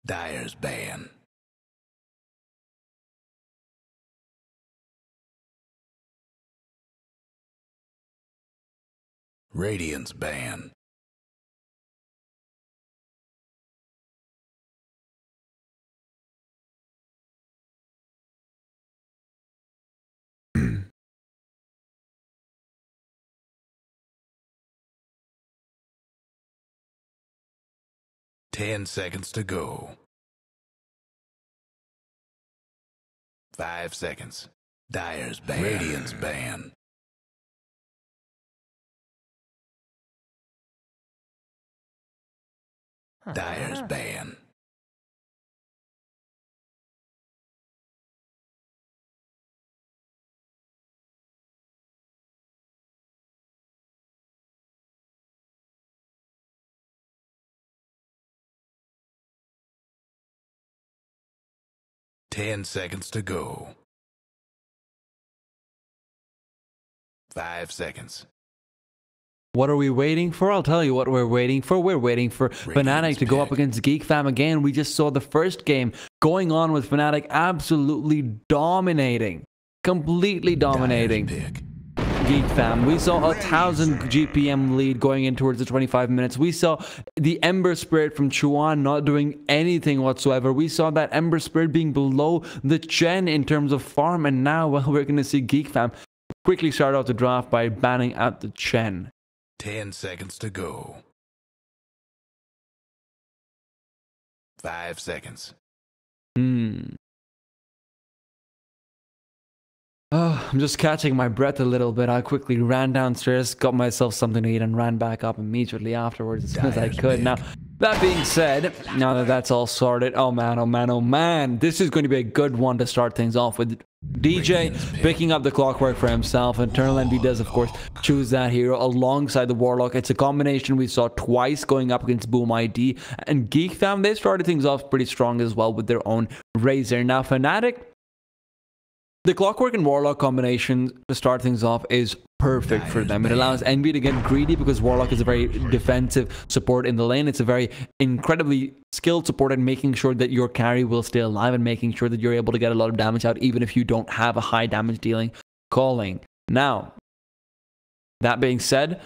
Dyer's ban. Radiant's ban. Ten seconds to go. 5 seconds. Dyer's ban. Radiant's ban. Dyer's ban. Ten seconds to go. 5 seconds. What are we waiting for? I'll tell you what we're waiting for. We're waiting for FNATIC to go up against GEEK fam again. We just saw the first game going on with FNATIC absolutely dominating. Completely dominating GEEK fam. We saw 1,000 GPM lead going in towards the 25 minutes. We saw the Ember Spirit from Chuan not doing anything whatsoever. We saw that Ember Spirit being below the Chen in terms of farm. And now, well, we're going to see GEEK fam quickly start out the draft by banning out the Chen. 10 seconds to go. 5 seconds. Oh, I'm just catching my breath a little bit. I quickly ran downstairs, got myself something to eat, and ran back up immediately afterwards as soon as I could. Now, that being said, now that that's all sorted, oh man, oh man, oh man, this is going to be a good one to start things off with. DJ picking up the Clockwork for himself. Eternal Envy does, of course, choose that hero alongside the Warlock. It's a combination we saw twice going up against Boom ID. And GEEK fam, they started things off pretty strong as well with their own Razor. Now, FNATIC, the Clockwork and Warlock combination to start things off is perfect for them. It allows Envy to get greedy because Warlock is a very defensive support in the lane. It's a very incredibly skilled support at making sure that your carry will stay alive and making sure that you're able to get a lot of damage out even if you don't have a high damage dealing calling. Now, that being said,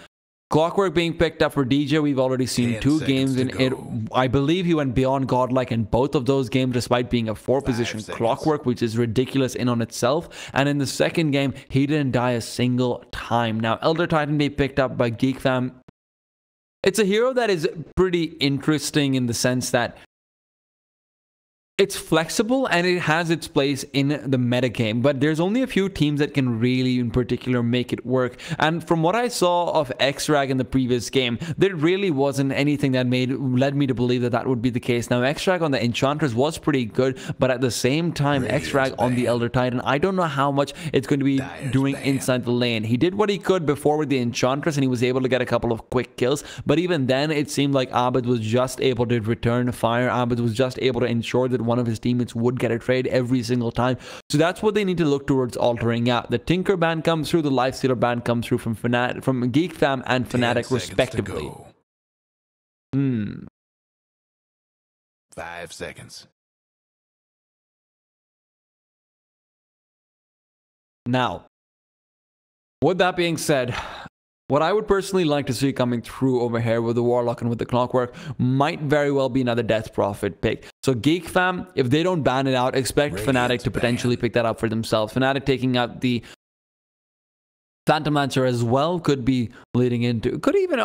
Clockwork being picked up for DJ, we've already seen 2 games in it. I believe he went beyond godlike in both of those games despite being a 4-position Clockwork, which is ridiculous in on itself. And in the second game, he didn't die a single time. Now, Elder Titan being picked up by GEEK fam. It's a hero that is pretty interesting in the sense that it's flexible and it has its place in the metagame, but there's only a few teams that can really in particular make it work. And from what I saw of Xrag in the previous game, there really wasn't anything that led me to believe that that would be the case. Now, Xrag on the Enchantress was pretty good, but at the same time, Xrag on the Elder Titan, I don't know how much it's going to be doing inside the lane. He did what he could before with the Enchantress and he was able to get a couple of quick kills, but even then it seemed like Abed was just able to return fire. Abed was just able to ensure that one of his teammates would get a trade every single time. So that's what they need to look towards altering out. The Tinker ban comes through, the Lifestealer ban comes through from GEEK fam and FNATIC respectively. 5 seconds. Now, with that being said, what I would personally like to see coming through over here with the Warlock and with the Clockwork might very well be another Death Prophet pick. So GEEK fam, if they don't ban it out, expect FNATIC to potentially pick that up for themselves. FNATIC taking out the Phantom Lancer as well could be leading into, could even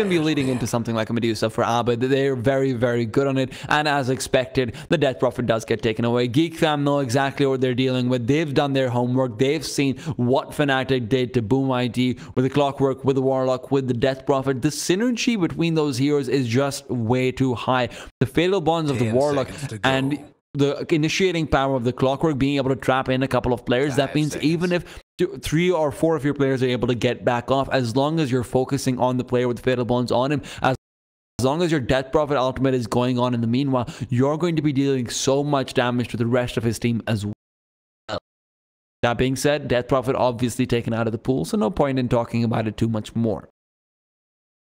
be leading into something like a Medusa for Abed. They're very, very good on it. And as expected, the Death Prophet does get taken away. GEEK fam know exactly what they're dealing with. They've done their homework. They've seen what FNATIC did to Boom ID with the Clockwork, with the Warlock, with the Death Prophet. The synergy between those heroes is just way too high. The fatal bonds of the Warlock and the initiating power of the Clockwork being able to trap in a couple of players, that means even if 3 or 4 of your players are able to get back off, as long as you're focusing on the player with fatal bonds on him, as long as your Death Prophet ultimate is going on in the meanwhile, you're going to be dealing so much damage to the rest of his team as well. That being said, Death Prophet obviously taken out of the pool, so no point in talking about it too much more.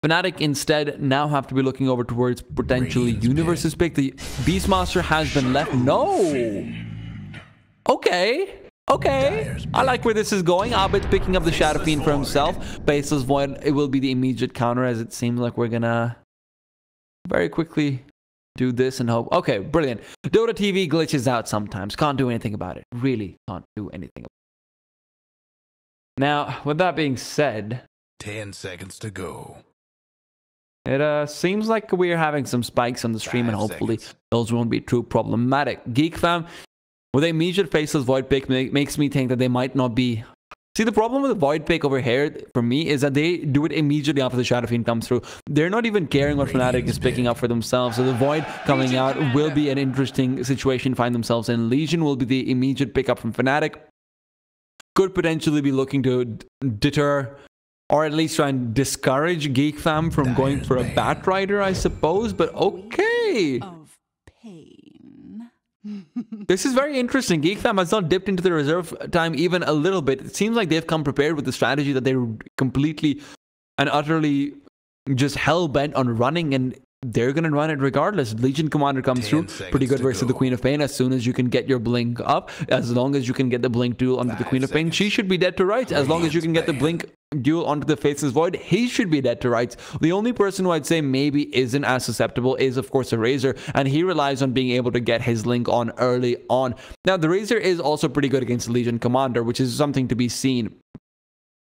FNATIC instead now have to be looking over towards potentially Universe's pick. The Beastmaster has been left. No! Okay. Okay. I like where this is going. Abed's picking up the Shadow Fiend for himself. Faceless Void, it will be the immediate counter, as it seems like we're gonna very quickly do this and hope. Okay, brilliant. Dota TV glitches out sometimes. Can't do anything about it. Really can't do anything about it. Now, with that being said, 10 seconds to go. It seems like we're having some spikes on the stream, and hopefully those won't be too problematic. Geek fam, with an immediate Faceless Void pick makes me think that they might not be... See, the problem with the Void pick over here, for me, is that they do it immediately after the Shadow Fiend comes through. They're not even caring what FNATIC is picking up for themselves. So the Void coming out will be an interesting situation to find themselves in. Legion will be the immediate pickup from FNATIC. Could potentially be looking to deter... or at least try and discourage Geek fam from going for a Bat Rider, I suppose. But okay. Of pain. This is very interesting. Geek fam has not dipped into the reserve time even a little bit. It seems like they've come prepared with the strategy that they're completely and utterly just hell-bent on running, and they're going to run it regardless. Legion Commander comes through. Pretty good versus the Queen of Pain. As soon as you can get your blink up, as long as you can get the blink duel onto the Queen of Pain, she should be dead to rights. As long as you can get the blink duel onto the Faceless Void, he should be dead to rights. The only person who I'd say maybe isn't as susceptible is, of course, a Razor, and he relies on being able to get his link on early on. Now, the Razor is also pretty good against Legion Commander, which is something to be seen,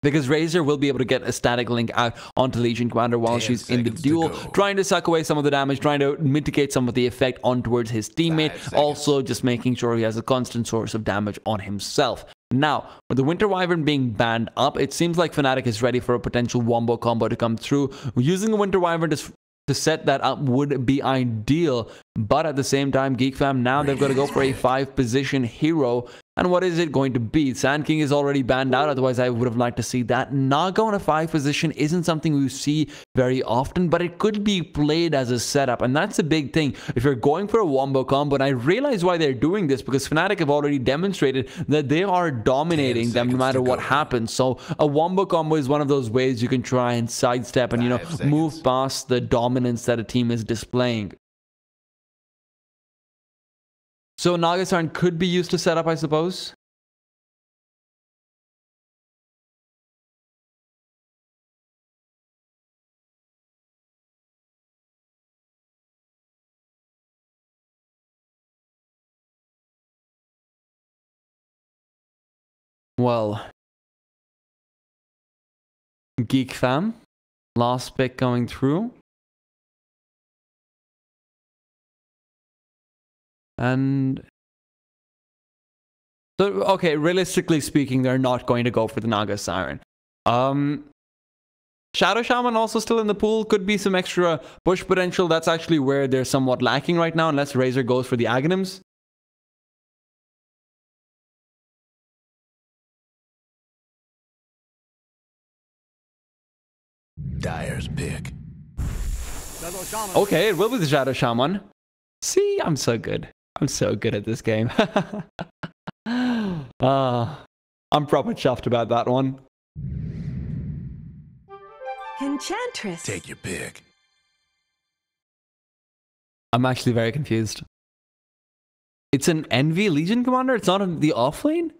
because Razor will be able to get a static link out onto Legion Commander while she's in the duel, trying to suck away some of the damage, trying to mitigate some of the effect on towards his teammate, also just making sure he has a constant source of damage on himself. Now, with the Winter Wyvern being banned up, it seems like FNATIC is ready for a potential wombo combo to come through. Using the Winter Wyvern to set that up would be ideal, but at the same time, Geek fam, now they've got to go for a 5-position hero. And what is it going to be? Sand King is already banned out, otherwise I would have liked to see that. Naga on a 5-position isn't something we see very often, but it could be played as a setup, and that's a big thing. If you're going for a wombo combo, and I realize why they're doing this, because FNATIC have already demonstrated that they are dominating them no matter what happens. So a wombo combo is one of those ways you can try and sidestep and, you know, move past the dominance that a team is displaying. So Nagasarn could be used to set up, I suppose. Well, Geek fam, last pick going through. And so, okay, realistically speaking, they're not going to go for the Naga Siren. Shadow Shaman also still in the pool. Could be some extra push potential. That's actually where they're somewhat lacking right now, unless Razor goes for the Aghanims. Dyer's pick. Okay, it will be the Shadow Shaman. See, I'm so good. I'm so good at this game. I'm proper chuffed about that one. Enchantress. Take your pick. I'm actually very confused. It's an Envy Legion Commander? It's not in the offlane?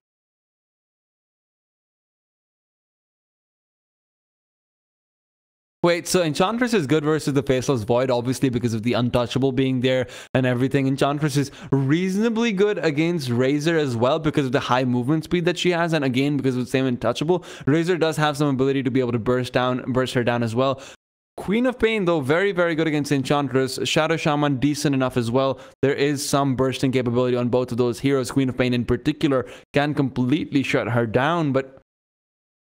Wait, so Enchantress is good versus the Faceless Void, obviously because of the Untouchable being there and everything. Enchantress is reasonably good against Razor as well because of the high movement speed that she has, and again because of the same Untouchable. Razor does have some ability to be able to burst her down as well. Queen of Pain, though, very, very good against Enchantress. Shadow Shaman, decent enough as well. There is some bursting capability on both of those heroes. Queen of Pain in particular can completely shut her down, but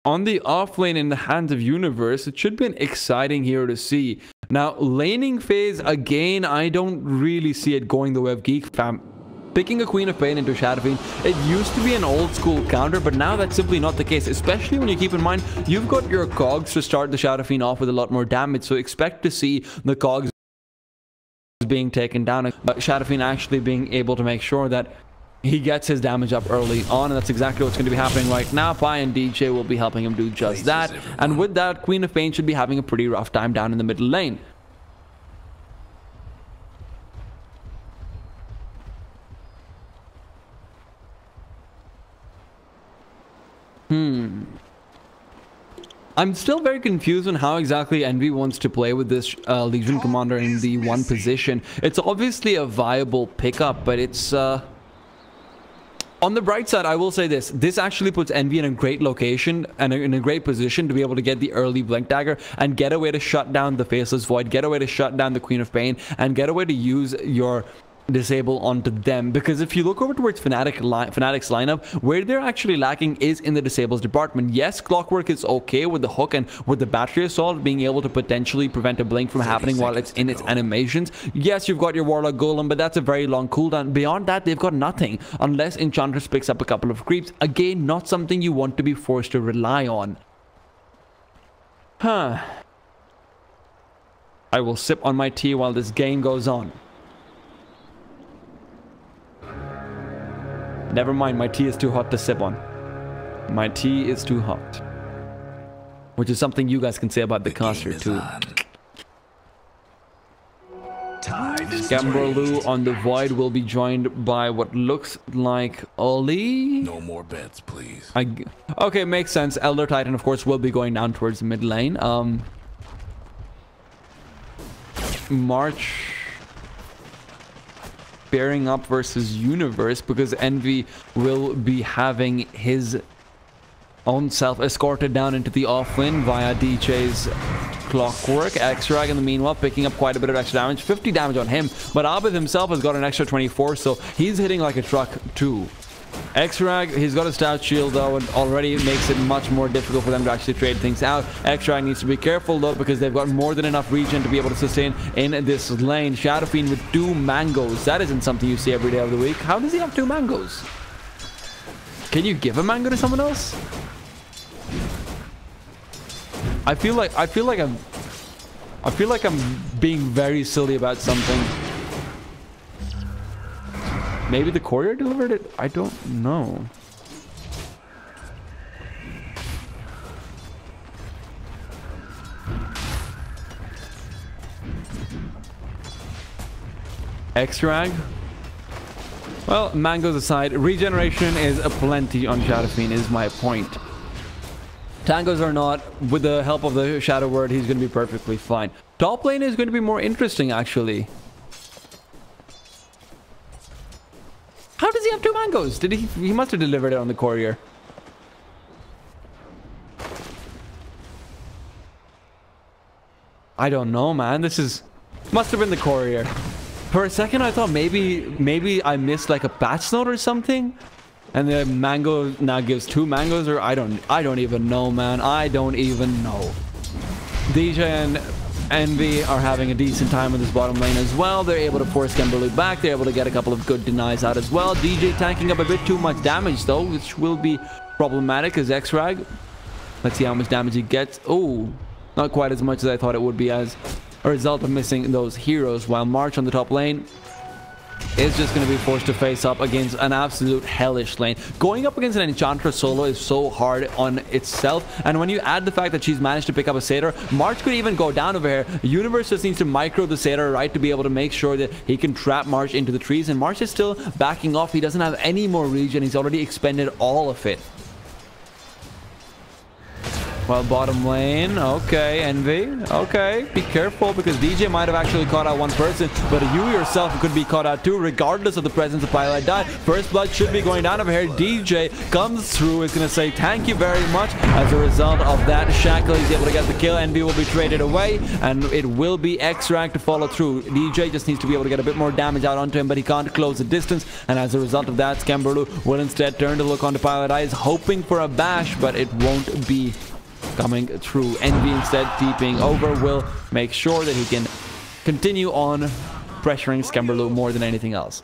on the offlane in the hands of Universe, it should be an exciting hero to see. Now, laning phase, again, I don't really see it going the way of Geek fam. Picking a Queen of Pain into Shadow Fiend, it used to be an old school counter, but now that's simply not the case, especially when you keep in mind you've got your cogs to start the Shadow Fiend off with a lot more damage, so expect to see the cogs being taken down. Shadow Fiend actually being able to make sure that he gets his damage up early on, and that's exactly what's going to be happening right now. Pi and DJ will be helping him do just that. And with that, Queen of Pain should be having a pretty rough time down in the middle lane. I'm still very confused on how exactly Envy wants to play with this Legion Commander in the one position. It's obviously a viable pickup, but it's... On the bright side, I will say this. This actually puts Envy in a great location and in a great position to be able to get the early Blink Dagger and get a way to shut down the Faceless Void, get a way to shut down the Queen of Pain, and get a way to use your disable onto them. Because if you look over towards FNATIC's lineup, where they're actually lacking is in the disables department. Yes, Clockwork is okay with the hook and with the battery assault being able to potentially prevent a blink from happening while it's in its animations. Yes, you've got your Warlock Golem, but that's a very long cooldown. Beyond that, they've got nothing unless Enchantress picks up a couple of creeps. Again, not something you want to be forced to rely on. I will sip on my tea while this game goes on. Never mind, my tea is too hot to sip on. My tea is too hot. Which is something you guys can say about the caster too. Gamberloo on the Void will be joined by what looks like Oli. No more bets, please. Okay, makes sense. Elder Titan, of course, will be going down towards the mid lane. March pairing up versus Universe, because Envy will be having his own self escorted down into the offlane via DJ's Clockwork. X-Rag in the meanwhile picking up quite a bit of extra damage, 50 damage on him, but Abed himself has got an extra 24, so he's hitting like a truck too. X-Rag, he's got a stout shield though, and already makes it much more difficult for them to actually trade things out. X-Rag needs to be careful though, because they've got more than enough regen to be able to sustain in this lane. Shadow Fiend with 2 mangoes. That isn't something you see every day of the week. How does he have 2 mangoes? Can you give a mango to someone else? I feel like I'm being very silly about something. Maybe the courier delivered it? I don't know. X-Rag? Well, mangoes aside, regeneration is aplenty on Shadow Fiend is my point. Tangos are not. With the help of the Shadow Word, he's going to be perfectly fine. Top lane is going to be more interesting, actually. How does he have 2 mangoes? Did he must have delivered it on the courier. I don't know, man. This is... must have been the courier. For a second, I thought maybe I missed like a patch note or something. And the mango now gives 2 mangoes, or I don't even know, man. I don't even know. DJ and Envy are having a decent time in this bottom lane as well. They're able to force Gamberloo back. They're able to get a couple of good denies out as well. DJ tanking up a bit too much damage though, which will be problematic as X-Rag. Let's see how much damage he gets. Oh, not quite as much as I thought it would be as a result of missing those heroes, while March on the top lane is just going to be forced to face up against an absolute hellish lane. Going up against an Enchantress solo is so hard on itself, and when you add the fact that she's managed to pick up a Satyr, March could even go down over here. Universe just needs to micro the Satyr, right, to be able to make sure that he can trap March into the trees, and March is still backing off. He doesn't have any more regen. He's already expended all of it. Well, bottom lane, okay, Envy, okay, be careful, because DJ might have actually caught out one person, but you yourself could be caught out too, regardless of the presence of Pilot Die. First blood should be going down over here. DJ comes through, is going to say thank you very much. As a result of that, Shackle is able to get the kill. Envy will be traded away, and it will be X-Rag to follow through. DJ just needs to be able to get a bit more damage out onto him, but he can't close the distance, and as a result of that, Scamberloo will instead turn to look onto Pilot Eyes, hoping for a bash, but it won't be coming through. Envy instead deeping over will make sure that he can continue on pressuring Scamberloo more than anything else.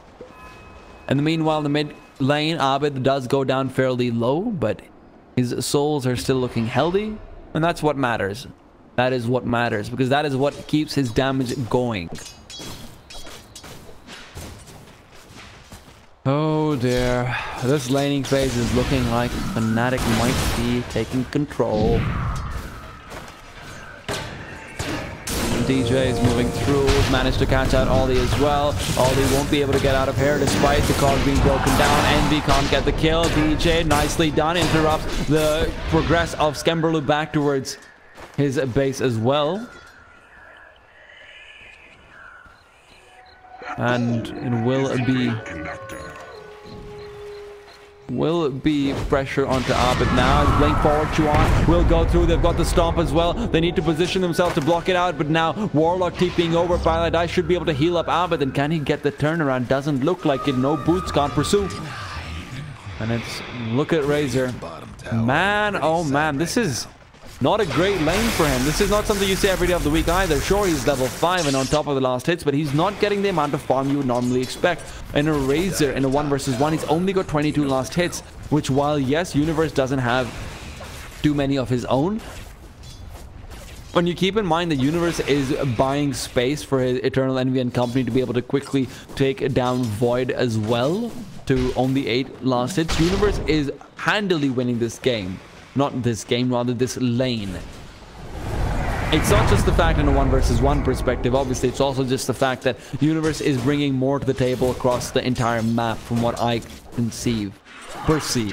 In the meanwhile, in the mid lane, Abed does go down fairly low, but his souls are still looking healthy, and that's what matters. That is what matters, because that is what keeps his damage going. Oh dear. This laning phase is looking like FNATIC might be taking control. DJ is moving through, managed to catch out Ollie as well. Ollie won't be able to get out of here despite the cog being broken down. Envy can't get the kill. DJ, nicely done, interrupts the progress of Skemberlu back towards his base as well. And it will be pressure onto Abed now. As Blink forward, Chuan will go through. They've got the stomp as well. They need to position themselves to block it out, but now Warlock TPing over. Pilot should be able to heal up Abed, and can he get the turnaround? Doesn't look like it. No boots, can't pursue. And it's, look at Razor. Man, oh man, this is not a great lane for him. This is not something you see every day of the week either. Sure, he's level 5 and on top of the last hits, but he's not getting the amount of farm you would normally expect. In a Razor, in a 1 versus 1, he's only got 22 last hits, which while, yes, Universe doesn't have too many of his own, when you keep in mind that Universe is buying space for his Eternal Envy and company to be able to quickly take down Void as well, to only 8 last hits, Universe is handily winning this game. Not this game, rather this lane. It's not just the fact in a 1 versus 1 perspective. Obviously, it's also just the fact that Universe is bringing more to the table across the entire map from what I perceive,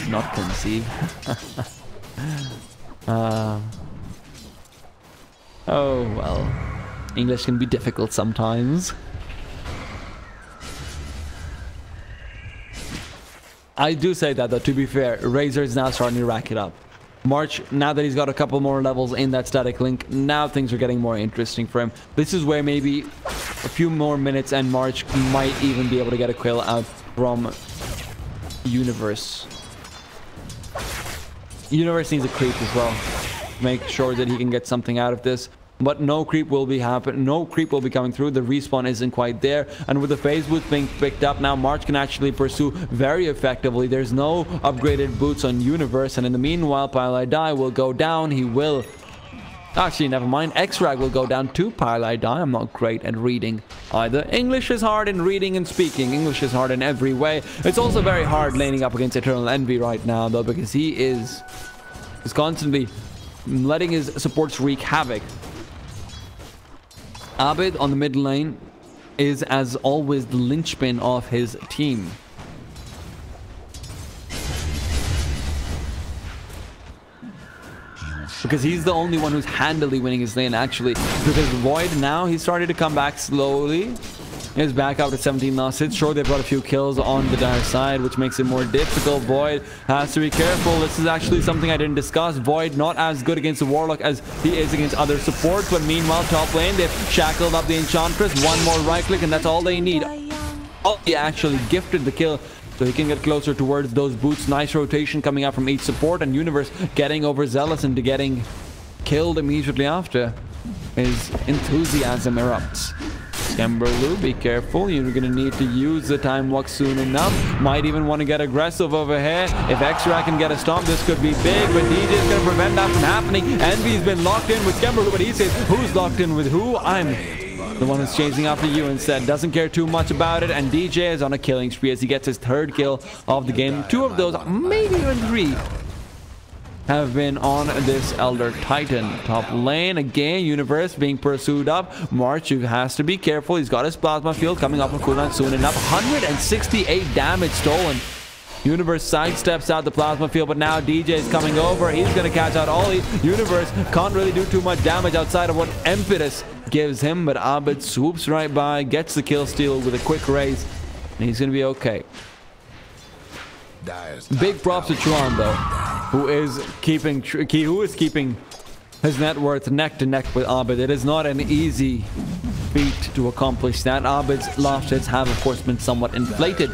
not conceive. Oh, well. English can be difficult sometimes. I do say that, though, to be fair. Razor is now starting to rack it up. March, now that he's got a couple more levels in that static link, now things are getting more interesting for him. This is where maybe a few more minutes and March might even be able to get a kill out from Universe. Universe needs a creep as well. Make sure that he can get something out of this. But no creep will be coming through. The respawn isn't quite there, and with the phase boots being picked up now, March can actually pursue very effectively. There's no upgraded boots on Universe, and in the meanwhile, Pilai will go down. He will actually, never mind, X-Rag will go down to Pilai. I'm not great at reading either. English is hard in reading and speaking. English is hard in every way. It's also very hard laning up against Eternal Envy right now, though, because he is constantly letting his supports wreak havoc. Abed on the mid lane is, as always, the linchpin of his team. Because he's the only one who's handily winning his lane, actually. Because Void now, he's starting to come back slowly. He's back up to 17 last hits. Sure, they've got a few kills on the dire side, which makes it more difficult. Void has to be careful. This is actually something I didn't discuss. Void not as good against the Warlock as he is against other supports. But meanwhile, top lane, they've shackled up the Enchantress. One more right click, and that's all they need. Oh, he actually gifted the kill, so he can get closer towards those boots. Nice rotation coming out from each support, and Universe getting overzealous into getting killed immediately after. His enthusiasm erupts. Skemberlu, be careful. You're going to need to use the time walk soon enough. Might even want to get aggressive over here. If X-Ray can get a stomp, this could be big, but DJ is going to prevent that from happening. Envy's been locked in with Skemberlu, but he says, who's locked in with who? I'm the one who's chasing after you instead. Doesn't care too much about it, and DJ is on a killing spree as he gets his 3rd kill of the game. 2 of those, maybe even 3, have been on this Elder Titan. Top lane, again, Universe being pursued up. March, who has to be careful. He's got his plasma field coming up on cooldown soon enough. 168 damage stolen. Universe sidesteps out the plasma field, but now DJ is coming over. He's going to catch out Ollie. Universe can't really do too much damage outside of what Impetus gives him, but Abed swoops right by, gets the kill steal with a quick raise, and he's going to be okay. Big props to Chuan, though, who is keeping his net worth neck to neck with Abed. It is not an easy feat to accomplish that. Abed's last hits have, of course, been somewhat inflated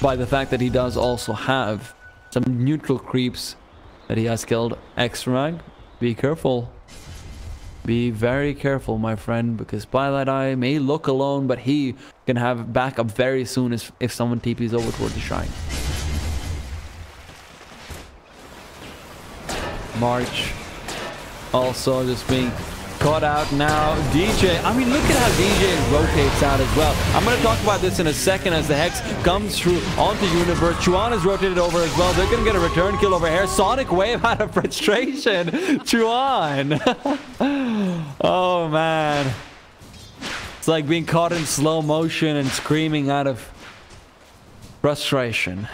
by the fact that he does also have some neutral creeps that he has killed. X-Rag, be careful. Be very careful, my friend, because Pilot may look alone, but he can have backup very soon if someone TPs over towards the shrine. March also just being caught out now. DJ, I mean, look at how DJ rotates out as well. I'm going to talk about this in a second as the Hex comes through onto Universe. Chuan is rotated over as well. They're going to get a return kill over here. Sonic Wave out of frustration. Chuan. Oh, man. It's like being caught in slow motion and screaming out of frustration.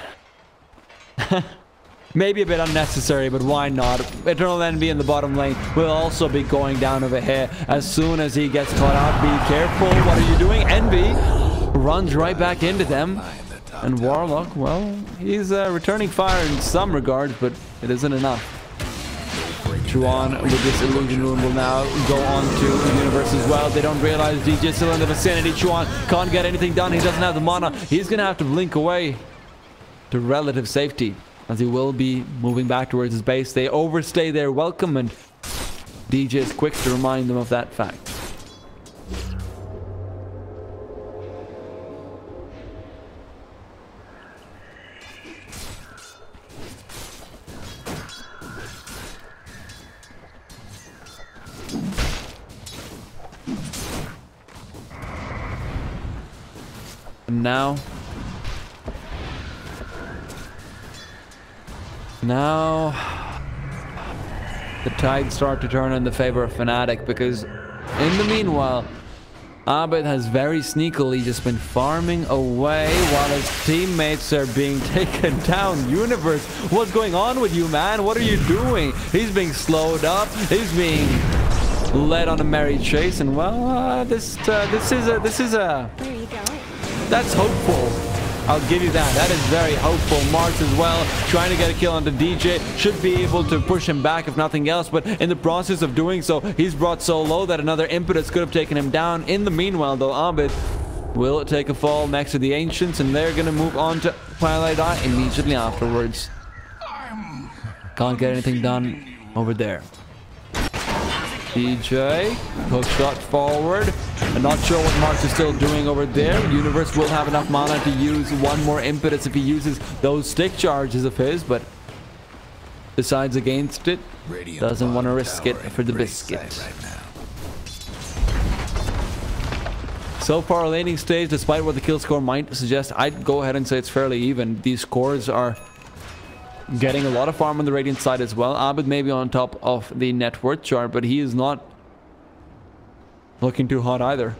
Maybe a bit unnecessary, but why not? Eternal Envy in the bottom lane will also be going down over here as soon as he gets caught out. Be careful. What are you doing? Envy runs right back into them. And Warlock, well, he's returning fire in some regards, but it isn't enough. Chuan with this illusion rune will now go on to the Universe as well. They don't realize DJ's still in the vicinity. Chuan can't get anything done. He doesn't have the mana. He's going to have to blink away to relative safety, as he will be moving back towards his base. They overstay their welcome, and DJ is quick to remind them of that fact. And now the tides start to turn in the favor of FNATIC, because in the meanwhile Abed has very sneakily just been farming away while his teammates are being taken down. Universe, what's going on with you, man? What are you doing? He's being slowed up. He's being led on a merry chase, and well, this is a Where are you going? that's hopeful. I'll give you that. That is very hopeful. Marks as well, trying to get a kill on the DJ. Should be able to push him back if nothing else, but in the process of doing so, he's brought so low that another impetus could have taken him down. In the meanwhile, though, Abed will take a fall next to the Ancients, and they're going to move on to Twilight Eye immediately afterwards. Can't get anything done over there. DJ, hook shot forward. I'm not sure what Marks is still doing over there. Universe will have enough mana to use one more impetus if he uses those stick charges of his, but decides against it. Doesn't want to risk it for the biscuit. So far, laning stage, despite what the kill score might suggest, I'd go ahead and say it's fairly even. These scores are getting a lot of farm on the Radiant side as well. Abed may be on top of the net worth chart, but he is not looking too hot either.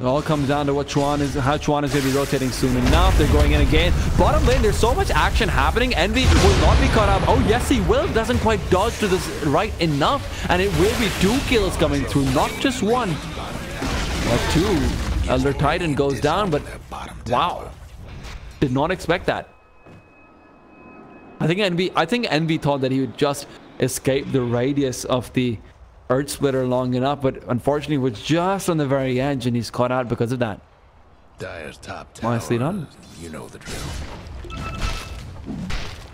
It all comes down to what how Chuan is going to be rotating soon enough. They're going in again. Bottom lane, there's so much action happening. Envy will not be caught up. Oh, yes, he will. Doesn't quite dodge to this right enough. And it will be 2 kills coming through, not just 1. But 2. Elder Titan goes down, but wow. Did not expect that. I think Envy thought that he would just escape the radius of the Earth Splitter long enough, but unfortunately was just on the very edge, and he's caught out because of that. Dyer's top tower. Nicely done. You know the drill.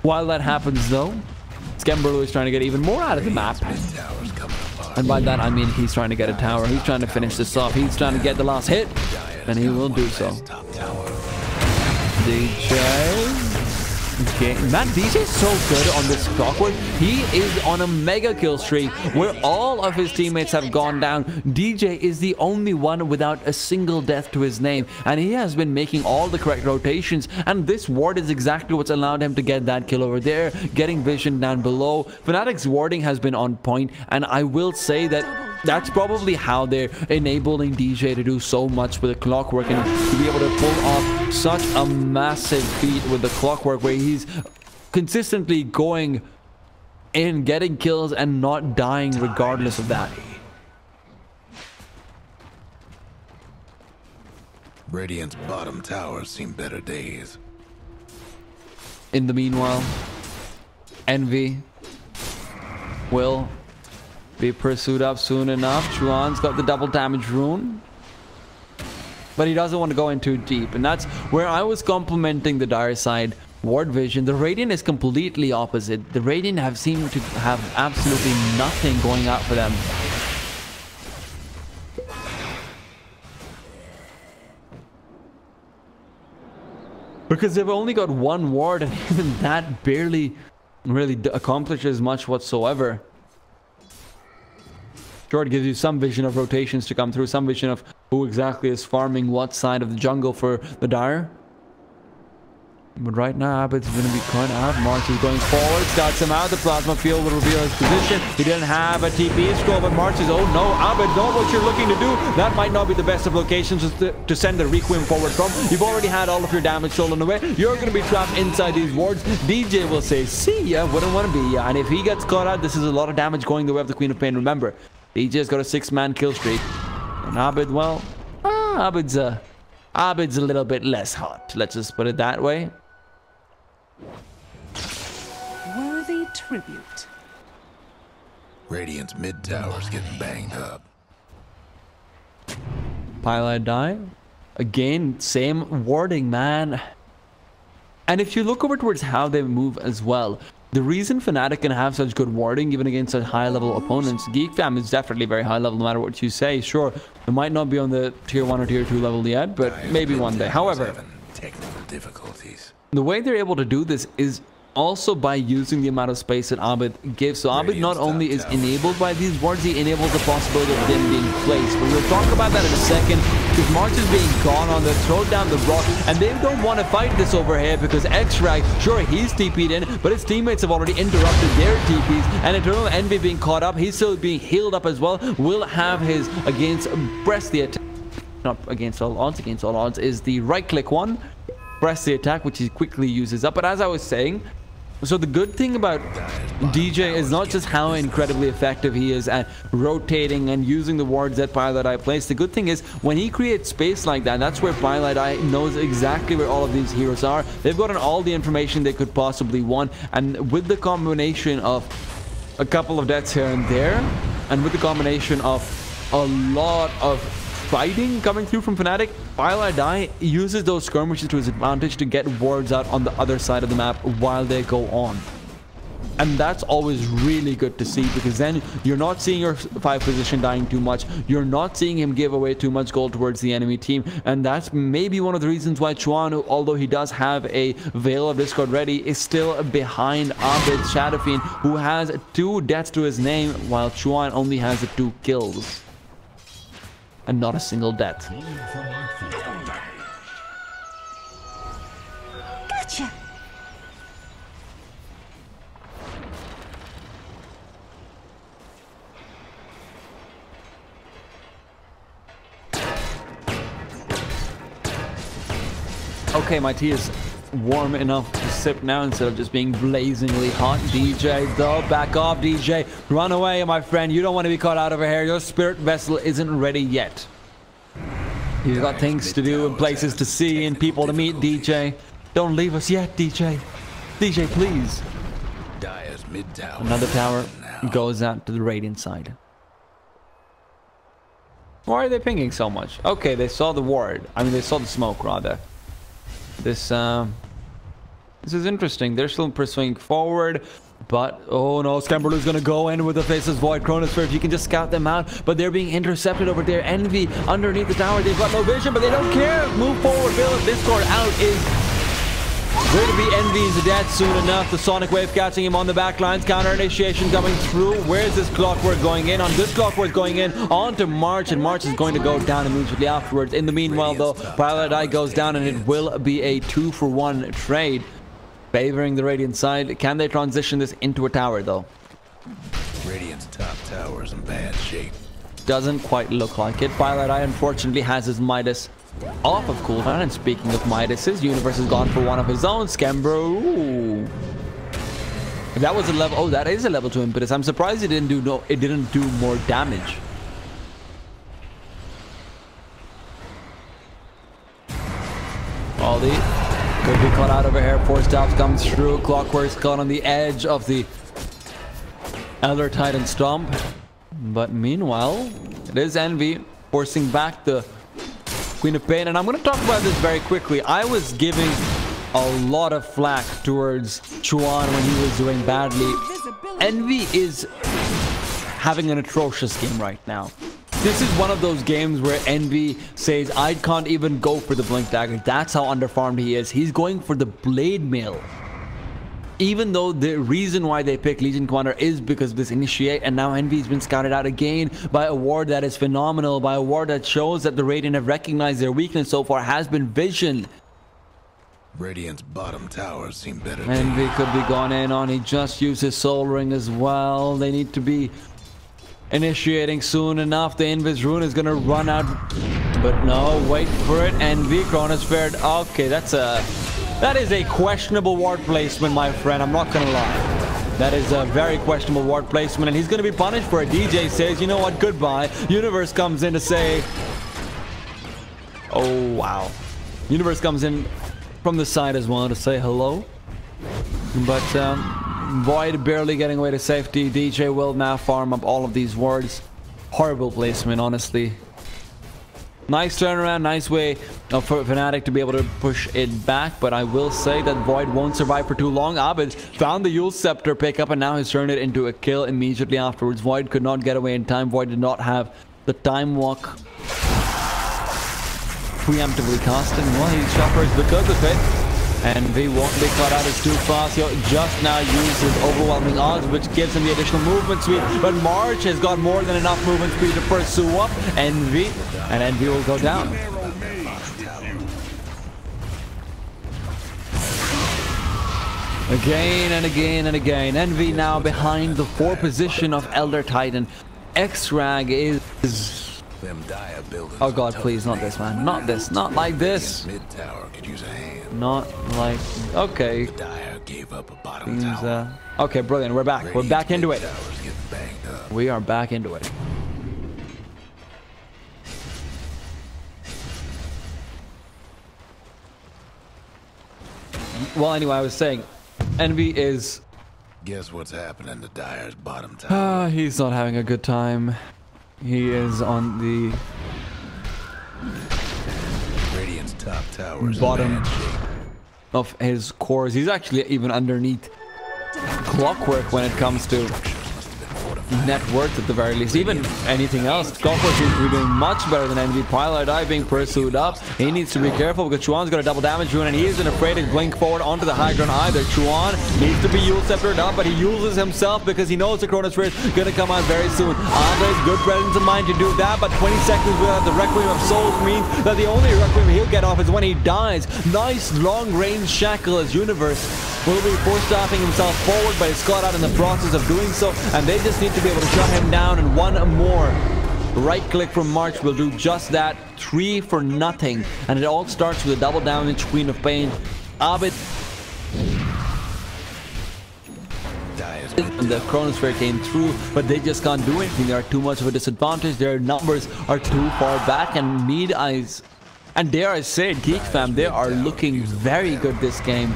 While that happens, though, Skemberlu is trying to get even more out of the map. Tower's coming apart. And by that, I mean he's trying to get a tower. He's trying to finish this off. He's trying to get the last hit, and he will do so. Top tower. DJ. Okay, man, DJ is so good on this Clockwork. He is on a mega kill streak where all of his teammates have gone down. DJ is the only one without a single death to his name, and he has been making all the correct rotations, and this ward is exactly what's allowed him to get that kill over there, getting vision down below. FNATIC's warding has been on point, and I will say that that's probably how they're enabling DJ to do so much with the Clockwork and to be able to pull off such a massive feat with the Clockwork, where he's consistently going in, getting kills, and not dying regardless of that. Radiant's bottom tower's seen better days. In the meanwhile, Envy will be pursued up soon enough. Chuan's got the double damage rune, but he doesn't want to go in too deep, and that's where I was complimenting the Dire side ward vision. The Radiant is completely opposite. The Radiant have seemed to have absolutely nothing going out for them. Because they've only got 1 ward, and even that barely really accomplishes much whatsoever. Sure, it gives you some vision of rotations to come through, some vision of who exactly is farming what side of the jungle for the Dire. But right now, Abed's going to be caught out. March is going forward, starts him out. The plasma field will reveal his position. He didn't have a TP scroll, but March is, oh no, Abed, know what you're looking to do. That might not be the best of locations to send the Requiem forward from. You've already had all of your damage stolen away. You're going to be trapped inside these wards. DJ will say, see ya, wouldn't want to be ya. And if he gets caught out, this is a lot of damage going the way of the Queen of Pain. Remember, DJ's got a 6-man kill streak. And Abed, well, Abed's a little bit less hot. Let's just put it that way. Worthy tribute. Radiant's mid tower's getting banged up. Pilot die. Again, same warding, man. And if you look over towards how they move as well, the reason FNATIC can have such good warding even against such high-level opponents, GEEK fam is definitely very high level no matter what you say. Sure, it might not be on the tier 1 or tier 2 level yet, but maybe one day. However, technical difficulties. The way they're able to do this is also by using the amount of space that Abed gives. So Abed not only is enabled by these wards, he enables the possibility of them being placed. But we'll talk about that in a second, because March is being gone on the throw down the rock, and they don't want to fight this over here because X-Rag, sure, he's TP'd in, but his teammates have already interrupted their TPs, and Eternal Envy being caught up, he's still being healed up as well, will have his against press the attack, not against all odds is the right click one, press the attack, which he quickly uses up. But as I was saying, so the good thing about DJ is not just how incredibly effective he is at rotating and using the wards that Pilot Eye plays. The good thing is when he creates space like that, that's where Pilot Eye knows exactly where all of these heroes are. They've gotten all the information they could possibly want, and with the combination of a couple of deaths here and there, and with the combination of a lot of fighting coming through from FNATIC, Pilot Eye uses those skirmishes to his advantage to get wards out on the other side of the map while they go on. And that's always really good to see, because then you're not seeing your 5 position dying too much. You're not seeing him give away too much gold towards the enemy team. And that's maybe one of the reasons why Chuan, although he does have a Veil of Discord ready, is still behind Abed Shadowfiend, who has 2 deaths to his name, while Chuan only has 2 kills. And not a single death. Gotcha. Okay, my tea is warm enough to sip now instead of just being blazingly hot. DJ, though, back off, DJ. Run away, my friend. You don't want to be caught out over here. Your spirit vessel isn't ready yet. You've got things to do and places to see and people to meet, DJ. Don't leave us yet, DJ. DJ, please. Another tower goes out to the Radiant side. Why are they pinging so much? Okay, they saw the ward. I mean, they saw the smoke, rather. This is interesting. They're still pursuing forward, but oh no, Scamberloo's gonna go in with the Faceless Void Chronosphere. If you can just scout them out, but they're being intercepted over there. Envy underneath the tower. They've got no vision, but they don't care. Move forward. Veil of Discord out is going to be Envy's death soon enough. The Sonic Wave catching him on the back lines. Counter initiation coming through. Where's this Clockwork going in? On this Clockwork going in onto March, and March is going to go down immediately afterwards. In the meanwhile, though, Pilot Eye goes down, and it will be a 2-for-1 trade favoring the Radiant side. Can they transition this into a tower, though? Radiant's top tower's in bad shape. Doesn't quite look like it. Pilot Eye unfortunately has his Midas off of cooldown, and speaking of Midas, his universe has gone for one of his own. Scambro. Ooh. If that was a level, oh, that is a level 2 impetus. I'm surprised it didn't do more damage. Aldi could be caught out over here. 4 stops comes through. Clockwork's caught on the edge of the Elder Titan Stomp. But meanwhile, it is Envy forcing back the Queen of Pain. And I'm going to talk about this very quickly. I was giving a lot of flack towards Chuan when he was doing badly. Envy is having an atrocious game right now. This is one of those games where Envy says, I can't even go for the Blink Dagger. That's how underfarmed he is. He's going for the Blade Mail. even though the reason why they pick Legion Commander is because of this initiate, and now Envy's been scouted out again by a ward that is phenomenal, by a ward that shows that the Radiant have recognized their weakness so far has been Vision. Radiant's bottom towers seem better days. Envy could be gone in on. He just used his Soul Ring as well. They need to be initiating soon enough. The Invis Rune is gonna run out, but no, wait for it. Envy Chronosphere. Okay, that is a questionable ward placement, my friend. I'm not gonna lie. That is a very questionable ward placement, and he's gonna be punished for it. DJ says, you know what, goodbye. Universe comes in to say, oh wow. Universe comes in from the side as well to say hello, but Void barely getting away to safety. DJ will now farm up all of these wards. Horrible placement, honestly. Nice turnaround, nice way for FNATIC to be able to push it back, but I will say that Void won't survive for too long. Abid found the Yule Scepter pickup and now has turned it into a kill immediately afterwards. Void could not get away in time. Void did not have the time walk preemptively casting. Well, he suffers because of it. And V won't be caught out as too fast. He'll just now use his overwhelming odds, which gives him the additional movement speed. But March has got more than enough movement speed to pursue up Envy, and Envy will go down. Again and again and again. Envy now behind the 4th position of Elder Titan. X-Rag is... Oh god, please, not this, man. Not this. Not like this. Mid tower could use a hand. Not like... Okay. Dire gave up a bottom tower. Okay, brilliant. We're back. We're back into it. Towers get banged up. We are back into it. Well, anyway, I was saying, Envy is... Guess what's happening to Dire's bottom tower? He's not having a good time. He is on the Radiant's top towers bottom of his cores. He's actually even underneath Clockwork when it comes to net worth at the very least. Even anything else, Clockwork seems to be doing much better than Envy. Pilot Eye being pursued up. He needs to be careful because Chuan's got a double damage rune and he isn't afraid to blink forward onto the high ground either. Chuan needs to be Yule Sceptered up, but he uses himself because he knows the Chronosphere is going to come out very soon. Andre's good presence of mind to do that, but 20 seconds without the Requiem of Souls means that the only Requiem he'll get off is when he dies. Nice long range shackle as Universe will be force-staffing himself forward, but he's caught out in the process of doing so, and they just need to be able to shut him down, and one more right click from March will do just that. 3 for nothing, and it all starts with a double damage Queen of Pain. Abid and the Chronosphere came through, but they just can't do anything. They are too much of a disadvantage. Their numbers are too far back, and Need Eyes, and dare I say it, Geek fam, they are looking very good this game.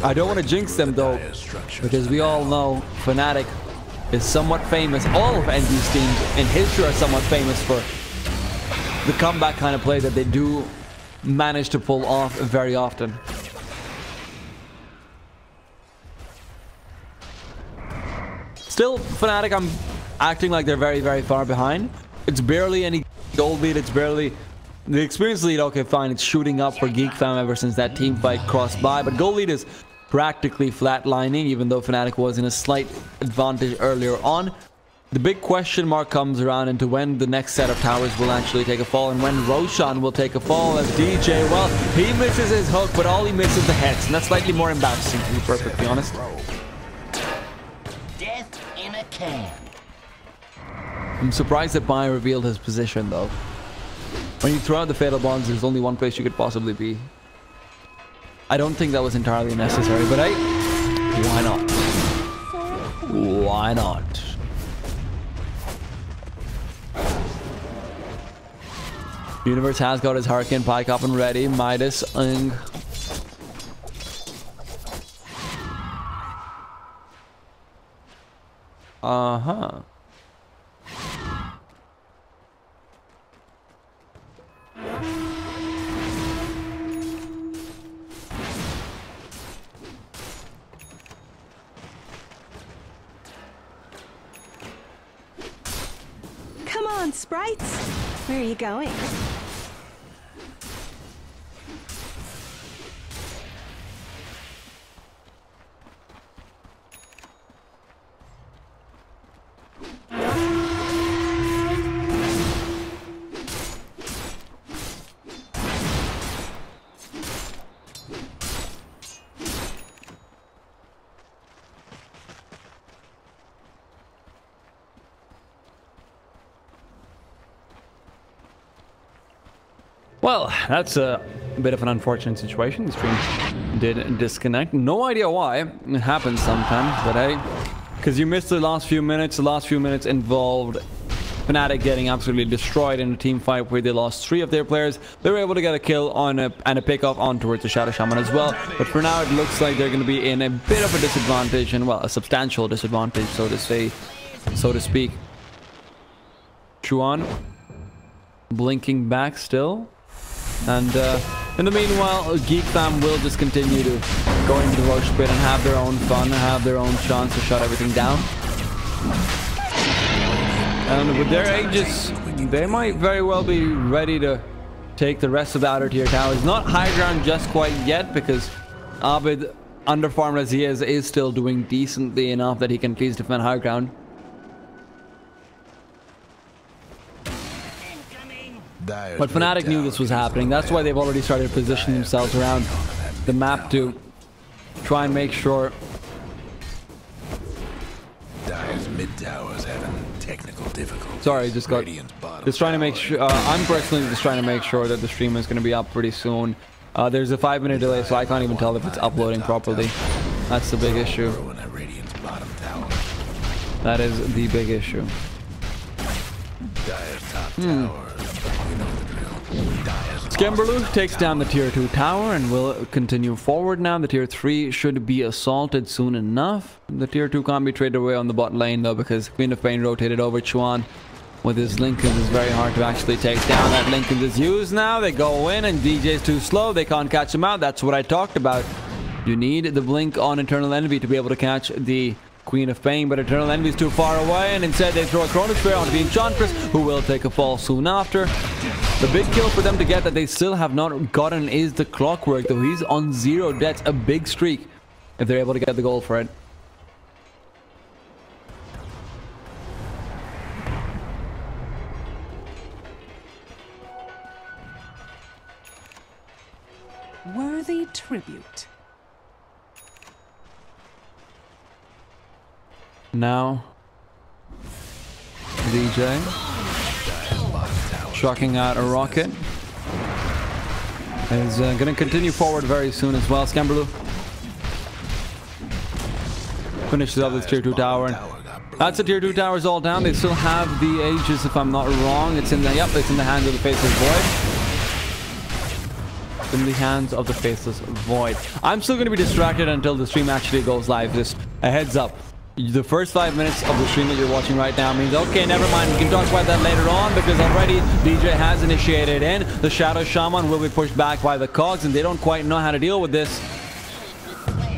I don't want to jinx them though, because we all know FNATIC is somewhat famous. All of Envy's teams in history are somewhat famous for the comeback kind of play that they do manage to pull off very often. Still, FNATIC, I'm acting like they're very, very far behind. It's barely any gold lead. It's barely... The experience lead, okay, fine. It's shooting up for Geek fam ever since that team fight crossed by. But gold lead is practically flatlining, even though FNATIC was in a slight advantage earlier on. The big question mark comes around into when the next set of towers will actually take a fall, and when Roshan will take a fall as DJ, well, he misses his hook, but all he misses is the heads, and that's slightly more embarrassing, to be perfectly honest. Death in a can. I'm surprised that Bai revealed his position, though. When you throw out the Fatal Bonds, there's only one place you could possibly be. I don't think that was entirely necessary, but hey, why not? Why not? Universe has got his Hurricane Pike up and ready. Midas, Uh-huh. Come on, sprites. Where are you going? Well, that's a bit of an unfortunate situation. The stream did disconnect. No idea why. It happens sometimes, but hey, because you missed the last few minutes. The last few minutes involved FNATIC getting absolutely destroyed in a team fight where they lost 3 of their players. They were able to get a kill on and a pick off on towards the Shadow Shaman as well. But for now, it looks like they're going to be in a bit of a disadvantage, and well, a substantial disadvantage, so to say, so to speak. Chuan blinking back still, and in the meanwhile, GEEK fam will just continue to go into the rush pit and have their own fun, have their own chance to shut everything down. And with their ages, they might very well be ready to take the rest of the outer tier towers. Not high ground just quite yet, because Abid, underfarmed as he is still doing decently enough that he can at least defend high ground. But FNATIC knew this was happening. That's why they've already started positioning themselves around the map to try and make sure. Dire's mid towers having technical difficulties. Sorry, just trying to make sure. I'm personally just trying to make sure that the stream is going to be up pretty soon. There's a 5-minute delay, so I can't even tell if it's uploading properly. That's the big issue. That is the big issue. Skemberlu takes down the tier 2 tower and will continue forward now. The tier 3 should be assaulted soon enough. The tier 2 can't be traded away on the bot lane though, because Queen of Pain rotated over Chuan with his Lincoln. It's very hard to actually take down. That Lincoln is used now. They go in and DJ's too slow. They can't catch him out. That's what I talked about. You need the blink on Eternal Envy to be able to catch the Queen of Pain, but Eternal Envy is too far away, and instead they throw a Chronosphere onto the Enchantress, who will take a fall soon after. The big kill for them to get that they still have not gotten is the Clockwork, though he's on 0 deaths, a big streak if they're able to get the goal for it. Worthy tribute. Now, DJ chucking out a rocket is going to continue forward very soon as well. Skemberlu finishes up this tier 2 tower, and that's the tier 2 towers all down. They still have the Aegis, if I'm not wrong. It's in the it's in the hands of the Faceless Void. In the hands of the Faceless Void. I'm still going to be distracted until the stream actually goes live. Just a heads up. The first 5 minutes of the stream that you're watching right now means, okay, never mind, we can talk about that later on, because already DJ has initiated in. The Shadow Shaman will be pushed back by the cogs, and they don't quite know how to deal with this.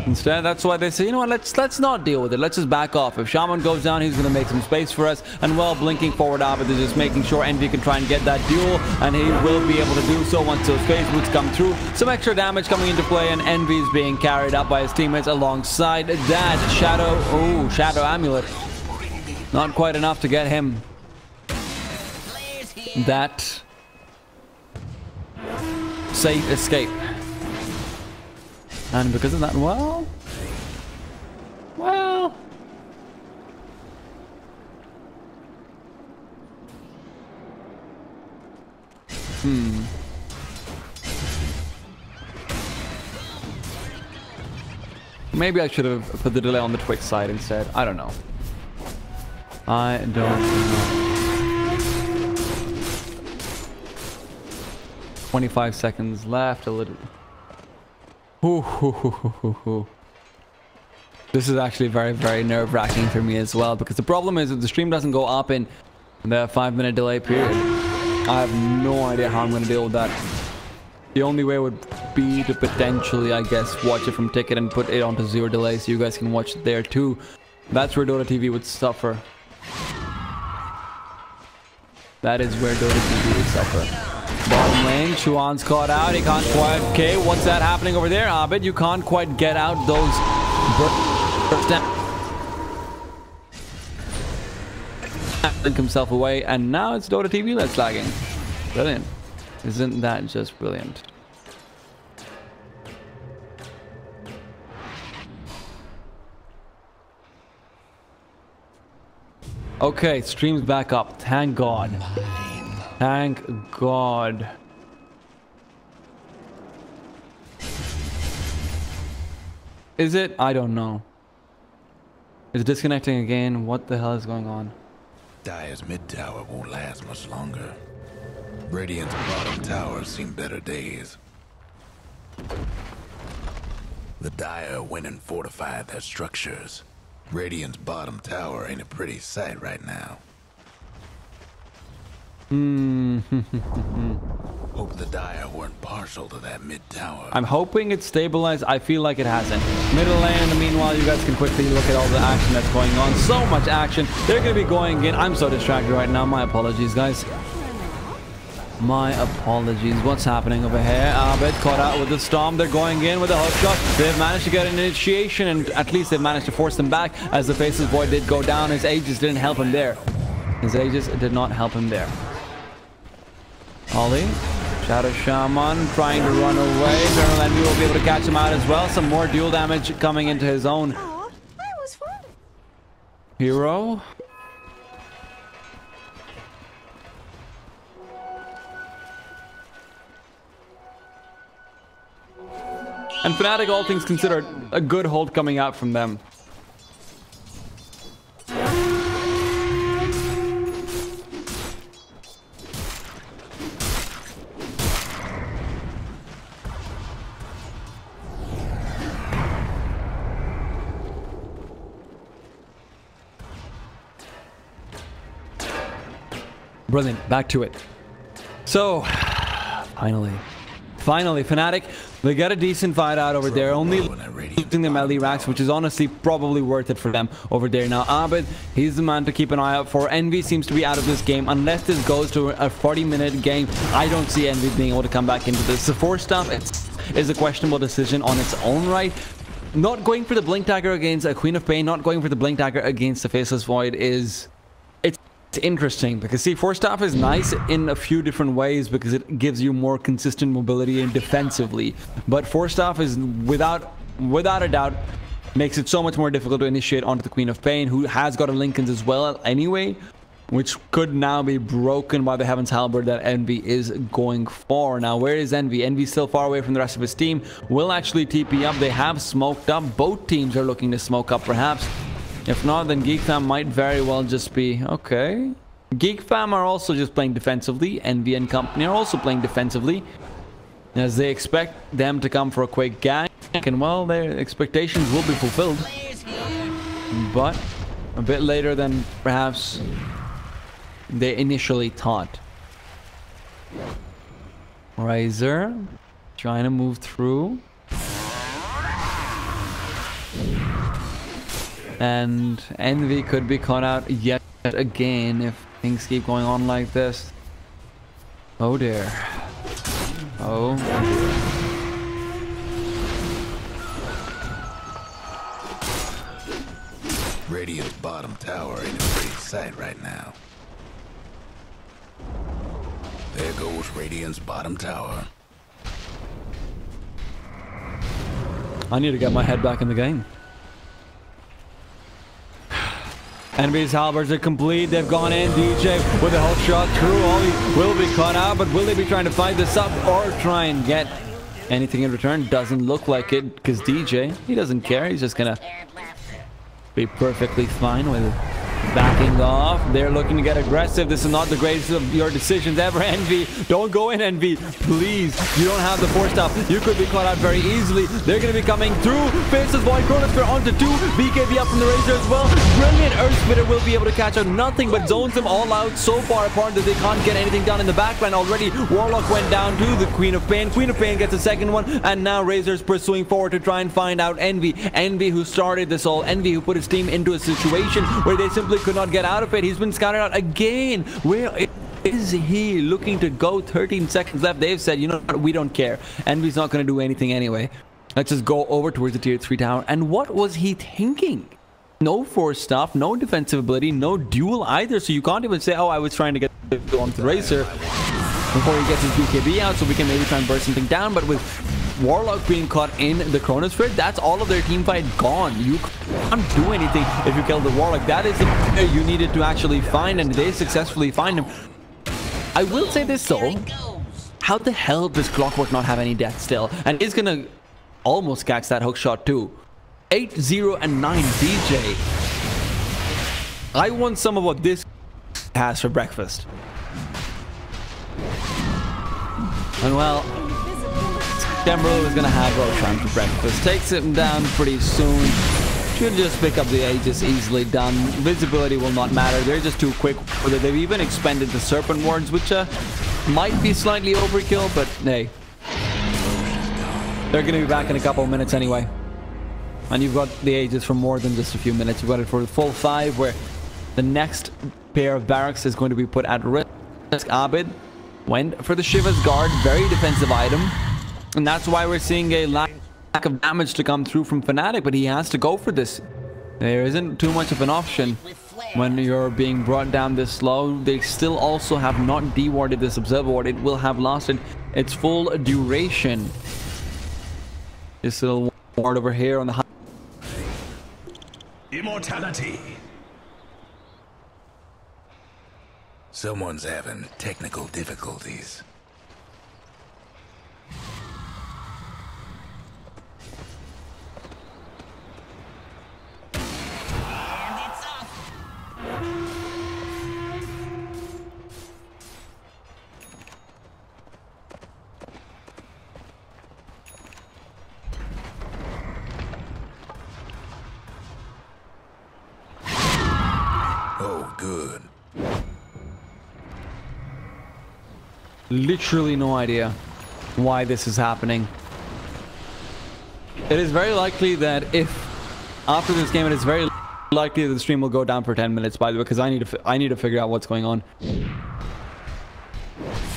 Instead, that's why they say, you know what, let's not deal with it. Let's just back off. If Shaman goes down, he's going to make some space for us. And well, blinking forward out, but they're just making sure Envy can try and get that duel, and he will be able to do so once those phase boots come through. Some extra damage coming into play, and Envy is being carried up by his teammates alongside that Shadow Amulet. Not quite enough to get him that safe escape. And because of that, well... Maybe I should have put the delay on the Twitch side instead. I don't know. I don't know. 25 seconds left, a little... This is actually very, very nerve-wracking for me as well, because the problem is if the stream doesn't go up in the 5-minute delay period, I have no idea how I'm going to deal with that. The only way would be to potentially, I guess, watch it from Ticket and put it onto 0 delay so you guys can watch it there too. That's where Dota TV would suffer. That is where Dota TV would suffer. Bottom lane, Chuan's caught out. He can't quite... Okay, what's that happening over there? Abid, you can't quite get out those... Link himself away, and now it's Dota TV that's lagging. Brilliant. Isn't that just brilliant? Okay, stream's back up. Thank God. Thank God. Is it? I don't know. It's disconnecting again. What the hell is going on? Dire's mid tower won't last much longer. Radiant's bottom towers seen better days. The Dire went and fortified their structures. Radiant's bottom tower ain't a pretty sight right now. Hope the Dire weren't partial to that mid tower. I'm hoping it's stabilized. I feel like it hasn't. Middle lane, meanwhile, you guys can quickly look at all the action that's going on. So much action. They're going to be going in. I'm so distracted right now. My apologies, guys. My apologies. What's happening over here? Abed caught out with the storm. They're going in with a hook shot. They've managed to get an initiation, and at least they've managed to force them back as the Faceless Void did go down. His Aegis didn't help him there. His Aegis did not help him there. Ollie. Shadow Shaman trying to run away. Eternal Envy will be able to catch him out as well. Some more dual damage coming into his own. Aw, that was fun. Hero. And FNATIC, all things considered, a good hold coming out from them. Brilliant. Back to it. So, finally, FNATIC, they get a decent fight out over there. Only losing the melee racks, which is honestly probably worth it for them over there. Now, Abed, he's the man to keep an eye out for. Envy seems to be out of this game. Unless this goes to a 40-minute game, I don't see Envy being able to come back into this. The force stuff is a questionable decision on its own right. Not going for the Blink Dagger against a Queen of Pain, not going for the Blink Dagger against the Faceless Void is... It's interesting because see, Force Staff is nice in a few different ways because it gives you more consistent mobility and defensively, but Force Staff is without a doubt makes it so much more difficult to initiate onto the Queen of Pain, who has got a Lincoln's as well anyway, which could now be broken by the Heaven's Halberd that Envy is going for. Now, where is Envy? Envy's still far away from the rest of his team. Will actually TP up. They have smoked up. Both teams are looking to smoke up perhaps. If not, then Geek Fam might very well just be... Okay. Geek Fam are also just playing defensively. Envy and company are also playing defensively, as they expect them to come for a quick gank. And, well, their expectations will be fulfilled. But a bit later than perhaps they initially thought. Razor trying to move through. And Envy could be caught out yet again if things keep going on like this. Oh dear. Oh. Radiant's bottom tower ain't a pretty sight right now. There goes Radiant's bottom tower. I need to get my head back in the game. Envy's halberds are complete. They've gone in. DJ with a hook shot through. Ollie will be caught out, but will they be trying to fight this up or try and get anything in return? Doesn't look like it, because DJ, he doesn't care. He's just gonna be perfectly fine with backing off. They're looking to get aggressive. This is not the greatest of your decisions ever, Envy. Don't go in, Envy. Please. You don't have the force stuff. You could be caught out very easily. They're going to be coming through. Faces Void, Chronosphere onto 2. BKB up from the Razor as well. Brilliant. Earth Spitter will be able to catch out nothing, but zones them all out so far apart that they can't get anything done in the backline already. Warlock went down to the Queen of Pain. Queen of Pain gets a second one, and now Razor's pursuing forward to try and find out Envy. Envy who started this all. Envy who put his team into a situation where they simply could not get out of it. He's been scouted out again. Where is he looking to go? 13 seconds left. They've said, you know what, we don't care. Envy's not going to do anything anyway. Let's just go over towards the tier 3 tower. And what was he thinking? No force stuff, no defensive ability, no duel either. So you can't even say, oh, I was trying to get on the Racer before he gets his BKB out so we can maybe try and burst something down. But with Warlock being caught in the Chronosphere, that's all of their team fight gone. You can't do anything if you kill the Warlock. That is the player you needed to actually find, and they successfully find him. I will say this though, how the hell does Clockwork not have any death still? And is gonna almost catch that hook shot too. 8-0 and 9 DJ. I want some of what this has for breakfast. And well, Skemberlu is going to have Roshan for breakfast. Takes him down pretty soon. Should just pick up the Aegis, easily done. Visibility will not matter. They're just too quick. They've even expended the Serpent Wards, which might be slightly overkill, but hey. They're going to be back in a couple of minutes anyway. And you've got the Aegis for more than just a few minutes. You've got it for the full 5, where the next pair of barracks is going to be put at risk. Abid went for the Shiva's Guard, very defensive item. And that's why we're seeing a lack of damage to come through from FNATIC, but he has to go for this. There isn't too much of an option when you're being brought down this slow. They still also have not dewarded this Observer Ward. It will have lasted its full duration. This little ward over here on the high. Immortality. Someone's having technical difficulties. Oh, good. Literally no idea why this is happening. It is very likely that if after this game, it is very likely that the stream will go down for 10 minutes, by the way, because I need to figure out what's going on. It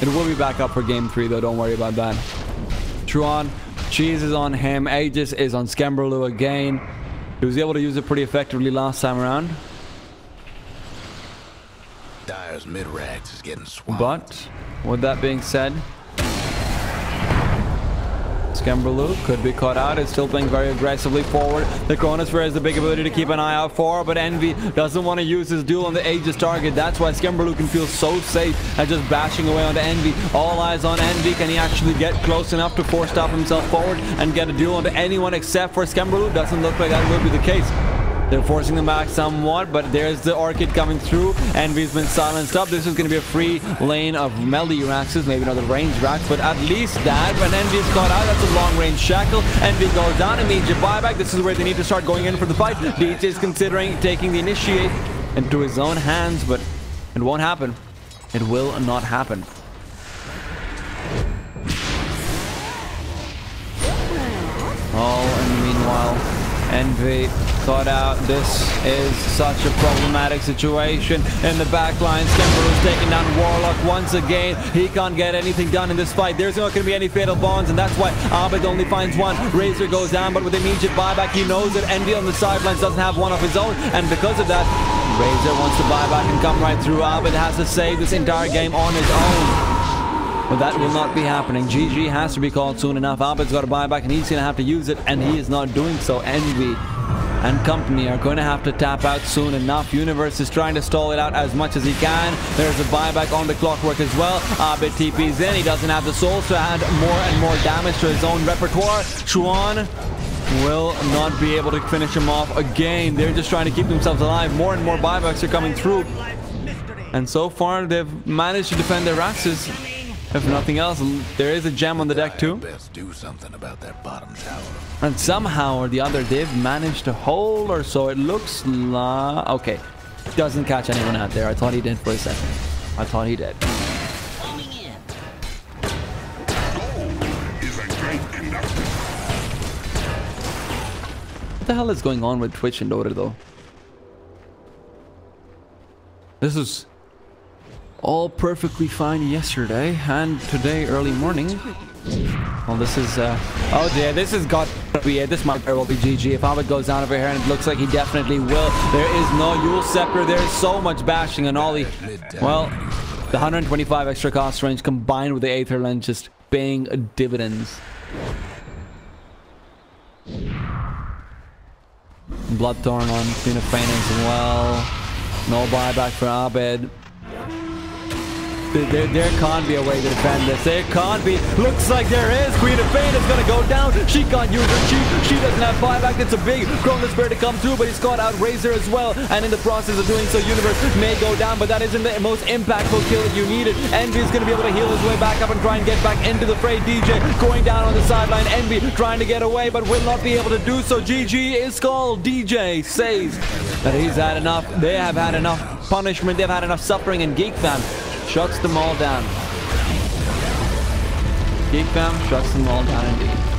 will be back up for game 3 though, don't worry about that. Truan, Cheese is on him, Aegis is on Skemberlu again. He was able to use it pretty effectively last time around. Dyer's mid-rags is getting swamped. But with that being said, Skemberlu could be caught out. It's still playing very aggressively forward. The Chronosphere has the big ability to keep an eye out for, but Envy doesn't want to use his duel on the Aegis target. That's why Skemberlu can feel so safe at just bashing away on the Envy. All eyes on Envy. Can he actually get close enough to force stop himself forward and get a duel onto anyone except for Skemberlu? Doesn't look like that will be the case. They're forcing them back somewhat, but there's the Orchid coming through. Envy's been silenced up. This is going to be a free lane of melee Raxes, maybe not the range Rax, but at least that. When Envy's caught out, that's a long-range shackle. Envy goes down, immediate buyback. This is where they need to start going in for the fight. DJ is considering taking the initiate into his own hands, but it won't happen. It will not happen. Oh, and meanwhile, Envy caught out. This is such a problematic situation in the back line. Skemberlu's taking down Warlock once again. He can't get anything done in this fight. There's not going to be any fatal bonds, and that's why Abid only finds one. Razor goes down, but with immediate buyback, he knows that Envy on the sidelines doesn't have one of his own, and because of that, Razor wants to buy back and come right through. Abid has to save this entire game on his own. But that will not be happening. GG has to be called soon enough. Abid's got to buy back, and he's going to have to use it, and he is not doing so. Envy and company are going to have to tap out soon enough. Universe is trying to stall it out as much as he can. There's a buyback on the Clockwork as well. Abid TP's in. He doesn't have the souls to add more and more damage to his own repertoire. Chuan will not be able to finish him off again. They're just trying to keep themselves alive. More and more buybacks are coming through. And so far, they've managed to defend their Raxes. If nothing else, there is a gem on the deck too. Best do something about that bottom tower. And somehow or the other, they've managed to hold, or so it looks like. Okay, doesn't catch anyone out there. I thought he did for a second. I thought he did. What the hell is going on with Twitch and Dota though? This is all perfectly fine yesterday and today early morning. Well, this is oh dear, this has got to be it. This might very well be GG if Abid goes down over here, and it looks like he definitely will. There is no Yule Scepter. There's so much bashing and Ollie. Well, the 125 extra cost range combined with the Aether Lens just paying dividends. Bloodthorn on Queen of Pain as well. No buyback for Abid. There can't be a way to defend this. There can't be. Looks like there is. Queen of Fate is going to go down. She can't use her cheat. She doesn't have buyback. It's a big Chronos Spirit to come through, but he's caught out Razor as well. And in the process of doing so, Universe may go down, but that isn't the most impactful kill that you needed. Envy is going to be able to heal his way back up and try and get back into the fray. DJ going down on the sideline. Envy trying to get away, but will not be able to do so. GG is called. DJ says that he's had enough. They have had enough punishment. They've had enough suffering, and Geek Fam shuts them all down. Geek Fam shuts them all down indeed.